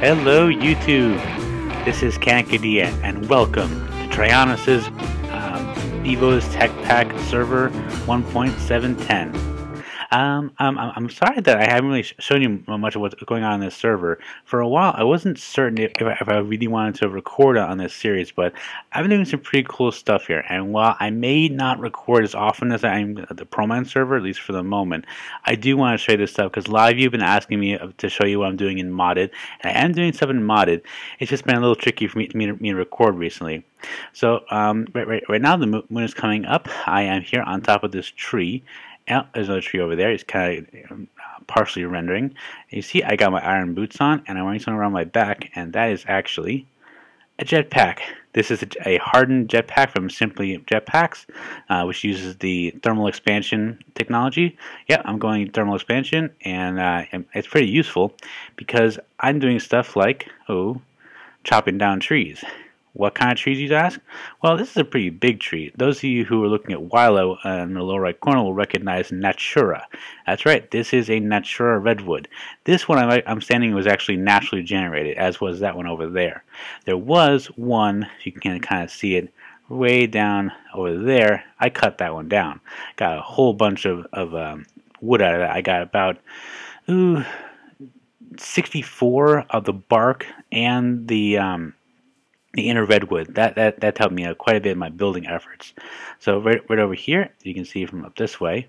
Hello YouTube, this is Kanakadia and welcome to Tryonus' Bevo's Tech Pack Server 1.710. I'm sorry that I haven't really shown you much of what's going on in this server. For a while, I wasn't certain if I really wanted to record on this series, but I've been doing some pretty cool stuff here. And while I may not record as often as I'm at the Promine server, at least for the moment, I do want to show you this stuff because a lot of you have been asking me to show you what I'm doing in modded, and I am doing stuff in modded. It's just been a little tricky for me to record recently. So right now the moon is coming up. I am here on top of this tree. Yeah, there's another tree over there. It's kind of partially rendering. You see, I got my iron boots on, and I'm wearing something around my back, and that is actually a jetpack. This is a hardened jetpack from Simply Jetpacks, which uses the thermal expansion technology. Yeah, I'm going thermal expansion, and it's pretty useful because I'm doing stuff like, chopping down trees. What kind of trees, you ask? Well, this is a pretty big tree. Those of you who are looking at Wilo in the lower right corner will recognize Natura. That's right, this is a Natura redwood. This one I'm standing was actually naturally generated, as was that one over there. There was one, you can kind of see it, way down over there. I cut that one down. Got a whole bunch of wood out of that. I got about 64 of the bark and the inner redwood. That helped me out quite a bit in my building efforts. So right over here, you can see from up this way,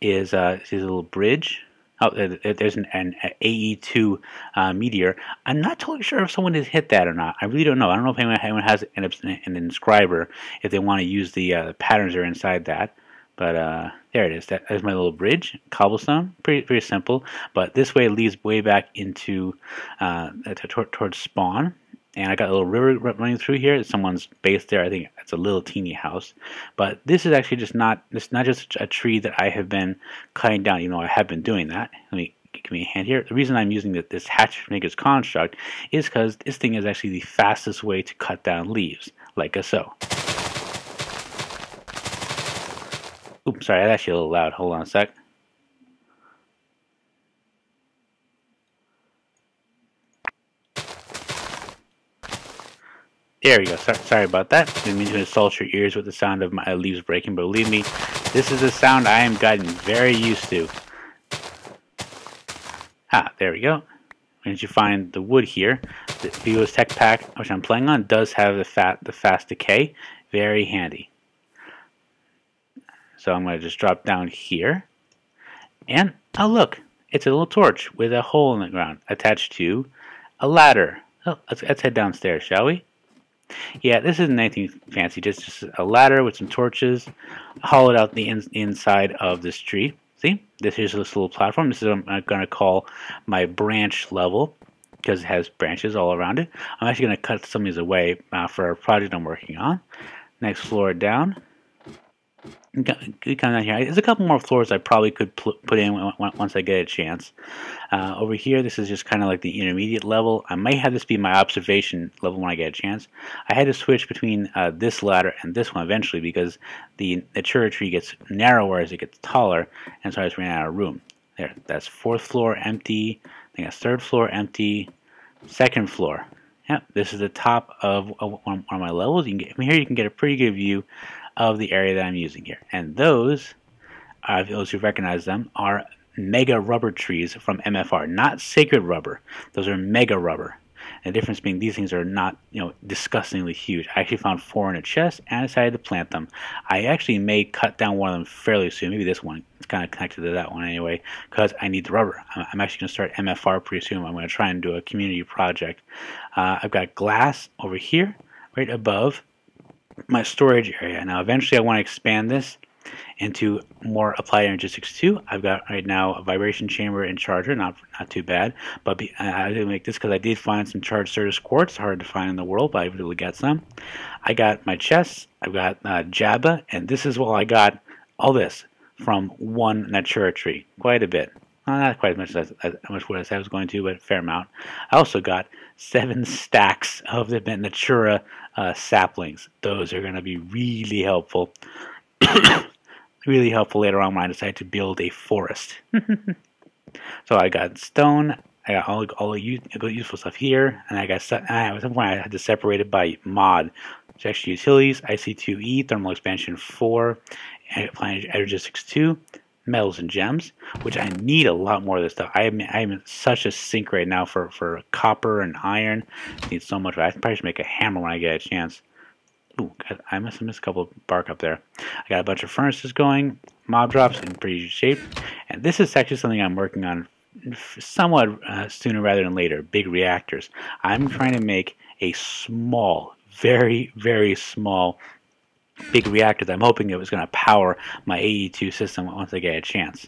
is a little bridge. Oh, there's an AE2 meteor. I'm not totally sure if someone has hit that or not. I really don't know. I don't know if anyone has an inscriber, if they want to use the patterns that are inside that. But there it is. There's my little bridge, cobblestone. Pretty simple. But this way it leads way back into towards spawn. And I got a little river running through here. Someone's base there. I think it's a little teeny house. But this is actually just not just a tree that I have been cutting down. You know, I have been doing that. Give me a hand here. The reason I'm using this hatchmaker's construct is because this thing is actually the fastest way to cut down leaves, like so. Oops, sorry, that's actually a little loud. Hold on a sec. There we go. Sorry about that. Didn't mean to insult your ears with the sound of my leaves breaking, but believe me, this is a sound I am gotten very used to. There we go. Once you find the wood here, the Bevo's Tech Pack, which I'm playing on, does have the fast decay. Very handy. So I'm going to just drop down here, and oh look, it's a little torch with a hole in the ground attached to a ladder. Oh, let's head downstairs, shall we? Yeah, this isn't anything fancy, just a ladder with some torches, hollowed out the inside of this tree. See, this is this little platform. This is what I'm going to call my branch level, because it has branches all around it. I'm actually going to cut some of these away for a project I'm working on. Next floor down. Come down here. There's a couple more floors I probably could put in once I get a chance. Over here, this is just kind of like the intermediate level. I might have this be my observation level when I get a chance. I had to switch between this ladder and this one eventually because the Natura tree gets narrower as it gets taller, and so I just ran out of room. There, that's fourth floor empty. I think that's third floor empty. Second floor. Yep, this is the top of one of my levels. You can get a pretty good view of the area that I'm using here. And those who recognize them, are mega rubber trees from MFR, not sacred rubber. Those are mega rubber. And the difference being these things are not, disgustingly huge. I actually found 4 in a chest and I decided to plant them. I actually may cut down one of them fairly soon. Maybe this one. It's kind of connected to that one anyway, because I need the rubber. I'm actually going to start MFR pretty soon. I'm going to try and do a community project. I've got glass over here, right above my storage area. Now eventually I want to expand this into more applied energistics too. I've got right now a vibration chamber and charger, not too bad, but I didn't make this because I did find some charged Certus quartz, hard to find in the world, but I was able to get some. I got my chests, I've got Jabba, and this is I got all this from one Natura tree, quite a bit. Well, not quite as much wood as I was going to, but a fair amount. I also got 7 stacks of the Natura saplings. Those are going to be really helpful. Really helpful later on when I decide to build a forest. So I got stone, I got all the useful stuff here, and I got at some point I had to separate it by mod. It's extra utilities, IC2E, thermal expansion 4, planet energistics 2, metals and gems, which I need a lot more of this stuff. I'm in such a sink right now for copper and iron. I need so much. I probably should make a hammer when I get a chance. Ooh, I must have missed a couple of bark up there. I got a bunch of furnaces going, mob drops in pretty good shape, and this is actually something I'm working on somewhat sooner rather than later. Big reactors. I'm trying to make a small, very, very small big reactor that I'm hoping it was going to power my AE2 system once I get a chance.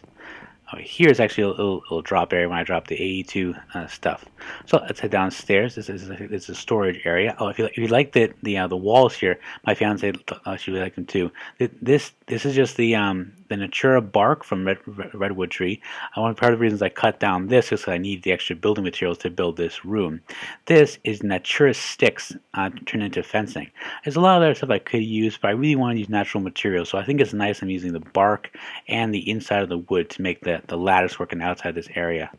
Here's actually a little drop area when I drop the AE2 stuff. So let's head downstairs. This is a storage area. Oh, if you like the walls here, my fiance she would like them too. This is just the Natura bark from redwood tree. One part of the reasons I cut down this is because I need the extra building materials to build this room. This is Natura sticks turned into fencing. There's a lot of other stuff I could use, but I really want to use natural materials. So I think it's nice I'm using the bark and the inside of the wood to make the lattice working outside this area.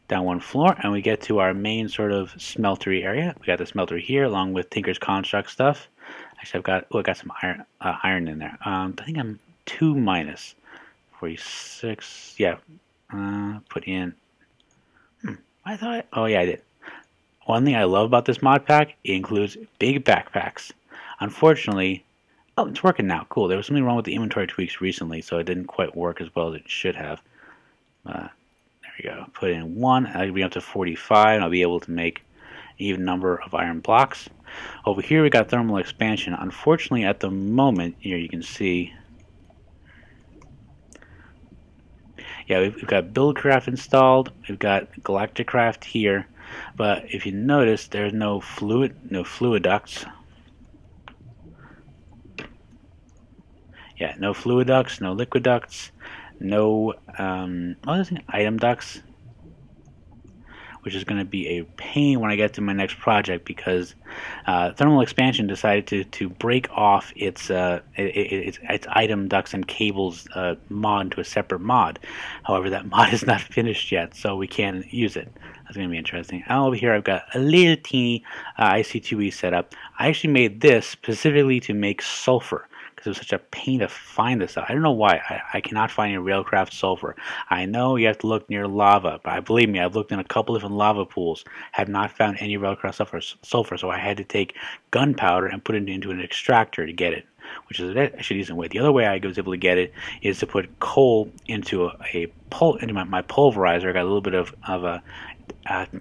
Down one floor, and we get to our main sort of smeltery area. We got the smelter here, along with Tinker's Construct stuff. Actually, I got some iron in there. I think I'm 2 minus 46. Yeah, put in. I thought. Oh yeah, I did. One thing I love about this mod pack, it includes big backpacks. Unfortunately, oh, it's working now. Cool. There was something wrong with the inventory tweaks recently, so it didn't quite work as well as it should have. There we go. Put in 1. I'll be up to 45, and I'll be able to make an even number of iron blocks. Over here, we got thermal expansion. Unfortunately, at the moment, here you can see. Yeah, we've got Buildcraft installed. We've got Galacticraft here, but if you notice, there's no fluid ducts. Yeah, no fluid ducts, no liquid ducts, no item ducts, which is going to be a pain when I get to my next project because thermal expansion decided to break off its item ducts and cables mod to a separate mod. However, that mod is not finished yet, so we can't use it. That's going to be interesting. And over here, I've got a little teeny IC2E setup. I actually made this specifically to make sulfur, because it was such a pain to find this out. I don't know why. I cannot find any railcraft sulfur. I know you have to look near lava, but believe me, I've looked in a couple different lava pools, have not found any railcraft sulfur, so I had to take gunpowder and put it into an extractor to get it, which is actually a decent way. The other way I was able to get it is to put coal into my pulverizer. I got a little bit of a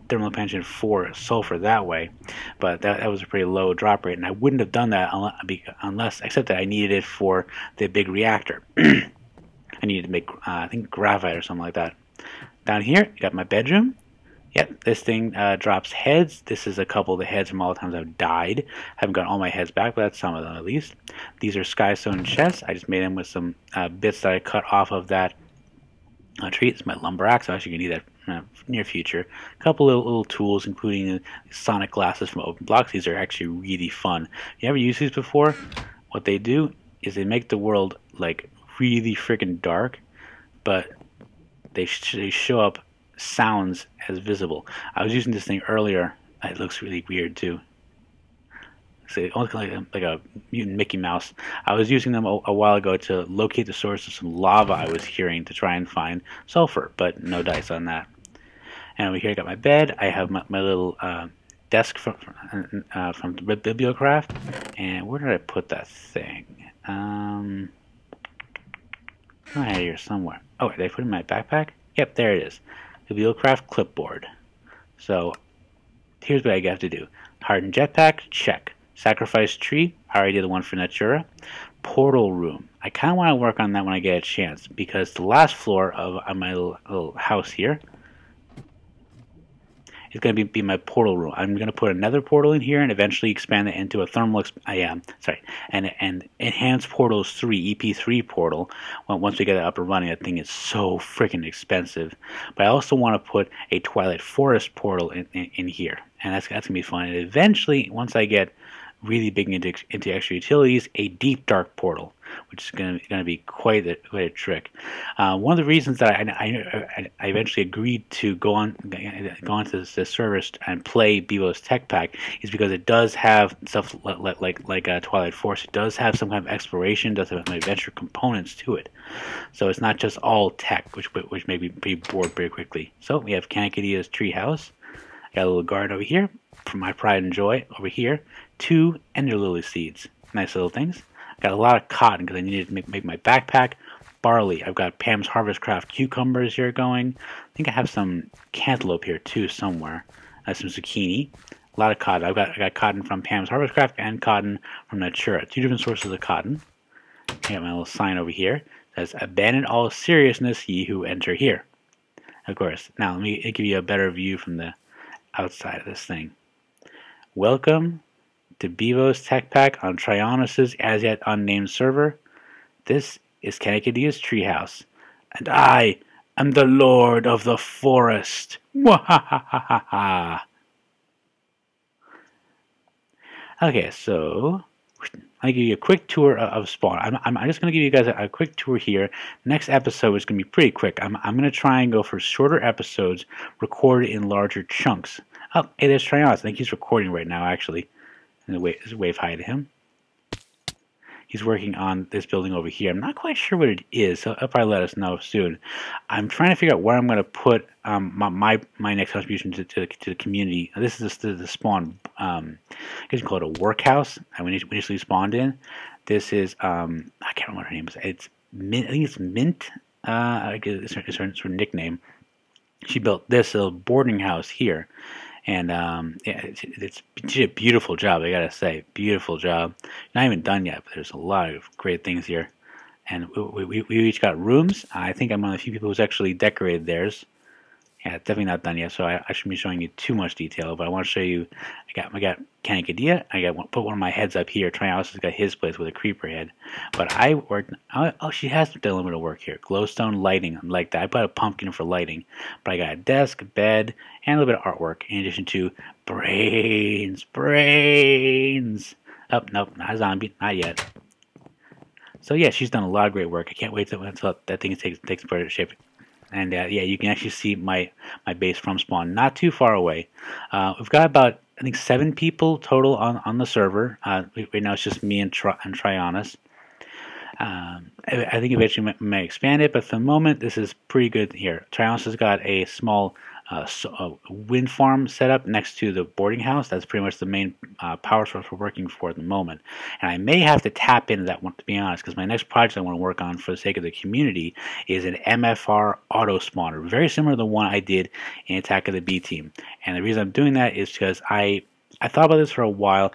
thermal expansion 4 sulfur that way, but that was a pretty low drop rate, and I wouldn't have done that unless except that I needed it for the big reactor. I needed to make I think graphite or something like that. Down here, you got my bedroom. Yep, this thing drops heads. This is a couple of the heads from all the times I've died. I haven't got all my heads back, but that's some of them at least. These are skystone chests. I just made them with some bits that I cut off of that tree. It's my lumber axe. I'm actually going to need that near future. A couple little tools, including the sonic glasses from Open Blocks. These are actually really fun. You ever used these before? What they do is they make the world like really freaking dark, but they show up sounds as visible. I was using this thing earlier. It looks really weird too. So almost like a mutant Mickey Mouse. I was using them a while ago to locate the source of some lava I was hearing to try and find sulfur, but no dice on that. And over here I got my bed. I have my little desk from the Bibliocraft. And where did I put that thing? I had it here somewhere. Oh, did I put it in my backpack? Yep, there it is. Bibliocraft clipboard. So here's what I have to do. Hardened jetpack, check. Sacrifice tree, I already did the one for Natura. Portal room. I kind of want to work on that when I get a chance, because the last floor of my little house here is going to be my portal room. I'm going to put another portal in here and eventually expand it into a an enhanced portals 3 EP3 portal. Once we get it up and running, that thing is so freaking expensive. But I also want to put a Twilight Forest portal in here, and that's going to be fun. And eventually, once I get really big into extra utilities, a deep dark portal, which is going to be quite a trick. One of the reasons that I eventually agreed to go onto this service and play Bevo's Tech Pack is because it does have stuff like Twilight Force. It does have some kind of exploration, does have some adventure components to it. So it's not just all tech, which may be pretty bored very quickly. So we have Kanakadia's treehouse. Got a little garden over here for my pride and joy. Over here, 2 ender lily seeds. Nice little things. Got a lot of cotton because I needed to make my backpack. Barley. I've got Pam's Harvest Craft cucumbers here going. I think I have some cantaloupe here too somewhere. Some zucchini. A lot of cotton. I got cotton from Pam's Harvest Craft and cotton from Natura. 2 different sources of cotton. I got my little sign over here. It says, "Abandon all seriousness, ye who enter here." Of course. Now let me give you a better view from the outside of this thing. Welcome to Bevo's Tech Pack on Tryonus' as-yet-unnamed server. This is Kanakadia's treehouse, and I am the Lord of the Forest. Mwahahaha. Okay, so I'll give you a quick tour of Spawn. I'm just going to give you guys a quick tour here. Next episode is going to be pretty quick. I'm going to try and go for shorter episodes recorded in larger chunks. Oh, hey, there's Tryonus. I think he's recording right now, actually. There's a wave hi to him. He's working on this building over here. I'm not quite sure what it is, so he'll probably let us know soon. I'm trying to figure out where I'm going to put my next contribution to the community. This is the Spawn, I guess you call it a workhouse. We initially spawned in. This is, I can't remember what her name is. It's Mint, I think it's Mint. I guess it's her nickname. She built this little boarding house here. And yeah, she did a beautiful job, I gotta say. Beautiful job. Not even done yet, but there's a lot of great things here. And we each got rooms. I think I'm one of the few people who's actually decorated theirs. Yeah, it's definitely not done yet, so I shouldn't be showing you too much detail, but I want to show you, I got Kanakadia, put one of my heads up here. Tryonus has got his place with a creeper head. But I worked, oh, she has done a little bit of work here. Glowstone lighting, like that. I put a pumpkin for lighting, but I got a desk, bed, and a little bit of artwork, in addition to brains. Oh, nope, not a zombie, not yet. So yeah, she's done a lot of great work. I can't wait until that thing takes part of shape. And yeah, you can actually see my base from Spawn, not too far away. We've got about, I think, 7 people total on the server. Right now it's just me and Tryonus. I think eventually we may expand it, but for the moment this is pretty good here. Tryonus has got a small wind farm set up next to the boarding house. That's pretty much the main power source we're working for at the moment. And I may have to tap into that one, to be honest, because my next project I want to work on for the sake of the community is an MFR auto spawner, very similar to the one I did in Attack of the B Team. And the reason I'm doing that is because I thought about this for a while.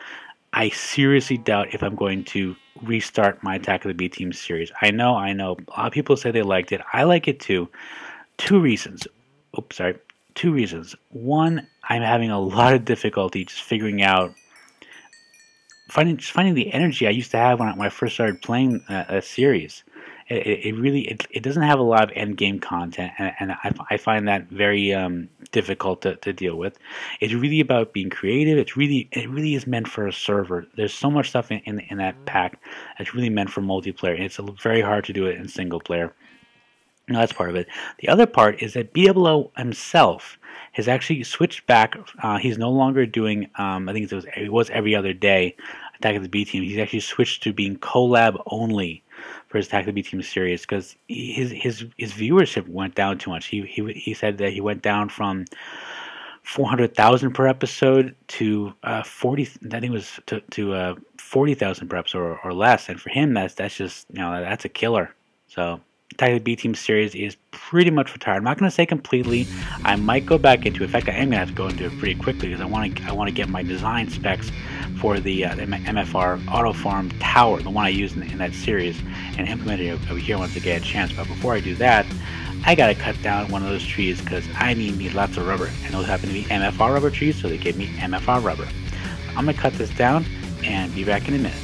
I seriously doubt if I'm going to restart my Attack of the B Team series. I know, a lot of people say they liked it. I like it too. 2 reasons. Oops, sorry. 2 reasons. One, I'm having a lot of difficulty just figuring out, finding the energy I used to have when I first started playing a series. It doesn't have a lot of end game content, and I find that very difficult to deal with. It's really about being creative. It really is meant for a server. There's so much stuff in that pack that's really meant for multiplayer, and it's very hard to do it in single player. No, that's part of it. The other part is that Bevo himself has actually switched back. He's no longer doing, I think it was every other day, Attack of the B Team. He's actually switched to being collab only for his Attack of the B Team series because his viewership went down too much. He said that he went down from 400,000 per episode to 40,000 per episode or less. And for him, that's just, that's a killer. So Attack of the B Team series is pretty much retired. I'm not going to say completely. I might go back into it. In fact, I am going to have to go into it pretty quickly because I want to get my design specs for the MFR Auto Farm Tower, the one I used in that series, and implement it over here once I get a chance. But before I do that, I got to cut down one of those trees because I need lots of rubber. And those happen to be MFR rubber trees, so they gave me MFR rubber. I'm going to cut this down and be back in a minute.